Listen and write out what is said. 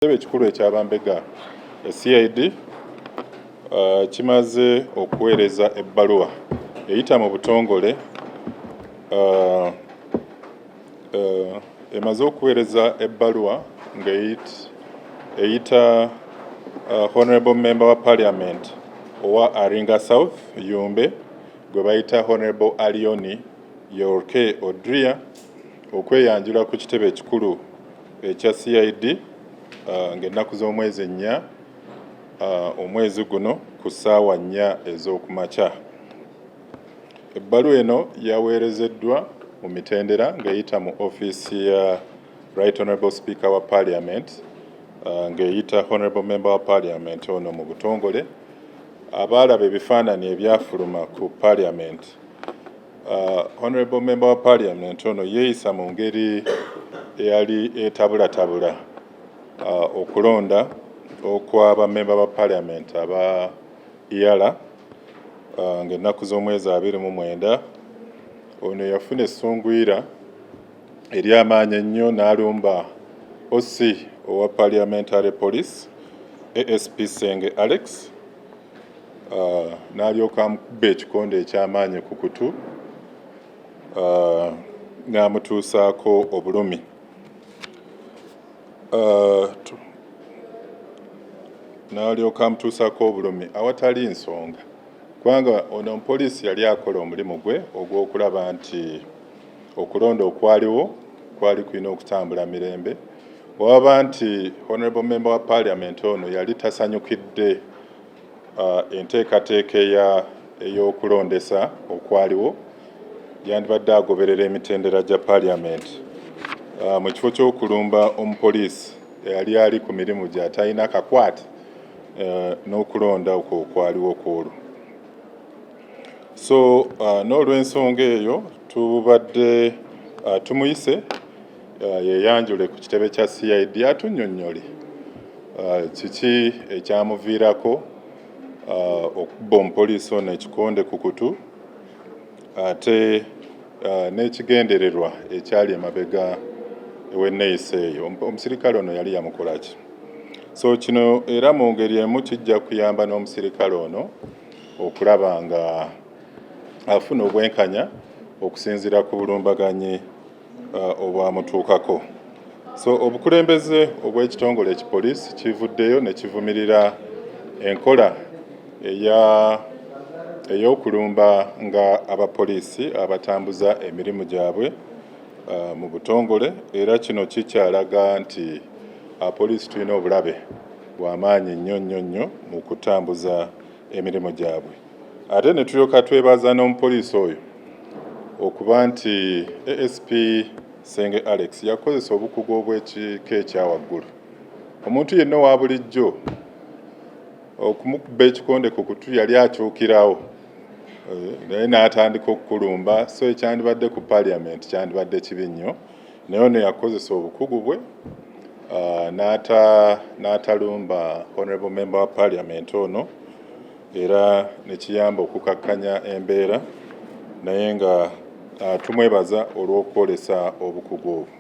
Ekitebe ekikulu eky'Abambega CID kimaze okuweereza ebbaluwa eyita mu butongole emaze okuweereza ebbaluwa ng'eyita Honourable Member wa Parliament owa Aringa South Yumbe gwe bayita Honourable Allione Yorrke okweyanjula ku kitebe ekikulu ekya CID ng'ennaku z'omwezi 4 omwezi guno ku ssaawa 4 ez'okumakya. Ebbaluwa eno yaweerezeddwa mu mitendera ng'eyita mu ofiisi ya Right Honourable Speaker wa Parliament ng'eyita Honourable Member wa Parliament ono mu butongole abaalaba ebifaananyi ebyafuluma ku Parliament. Honourable Member wa Parliament ono yeeyisa mu ngeri eyali etabulatabula okulonda okw'aba member ba Parliament aba Eala ng'ennaku z'omwezi 29 ono yafuna essungwira ery'amaanyi ennyo n'alumba OC owa Parliamentary Police ASP Senge Alex n'alyoka amukuba ekikonde eky'amaanyi ku kutu n'amutuusaako obulumi. N'alyoka amutuusaako obulumi awatali nsonga kubanga ono omupoliisi yali akola omulimu gwe ogw'okulaba nti okulonda okwaliwo kwali kulina okutambula mirembe, waba nti Honourable Member wa Parliament ono yali tasanyukidde enteekateeka ey'okulondesa okwaliwo, yandibadde agoberera emitendera gya Parliament mu kifo ky'okulumba omupoliisi eyali ali ku mirimu gy'atalina kakwate n'okulonda okwo okwaliwo kwolwo. So n'olw'ensonga eyo tubadde tumuyise yeyanjule ku kitebe kya CID atunnyonnyole kiki ekyamuviirako okubba omupoliisi ono ekikonde ku kutu ate n'ekigendererwa ekyali emabega w'enneeyisa eyo. Omusirikale ono yali yamukola ki? So kino era mu ngeri emu kijja kuyamba n'omusirikale ono okulaba nga afuna obwenkanya okusinziira ku bulumbaganyi obwamutuukako. So obukulembeze obw'ekitongole ekipoliisi kivuddeyo ne kivumirira enkola ey'okulumba nga abapoliisi abatambuza emirimu gyabwe mu butongole, era kino kikyalaga nti abapoliisi tulina obulabe bw'amaanyi nnyo mu kutambuza emirimu gyabwe. Ate ne tulyoka twebaza n'omupoliisi oyo okuba nti ASP Senge Alex yakozesa obukugu obw'ekika ekyawaggulu. Omuntu yenna wa bulijjo okumukuba ekikonde ku kutu yali akyukirawo naye n'atandika okukulumba, so ekyandibadde ku Parliament kyandibadde kibi nnyo, naye ono yakozesa obukugu bwe n'atalumba Honourable Member wa Parliament ono, era ne kiyamba okukakkanya embeera, naye nga tumwebaza olw'okwolesa obukugu obwo.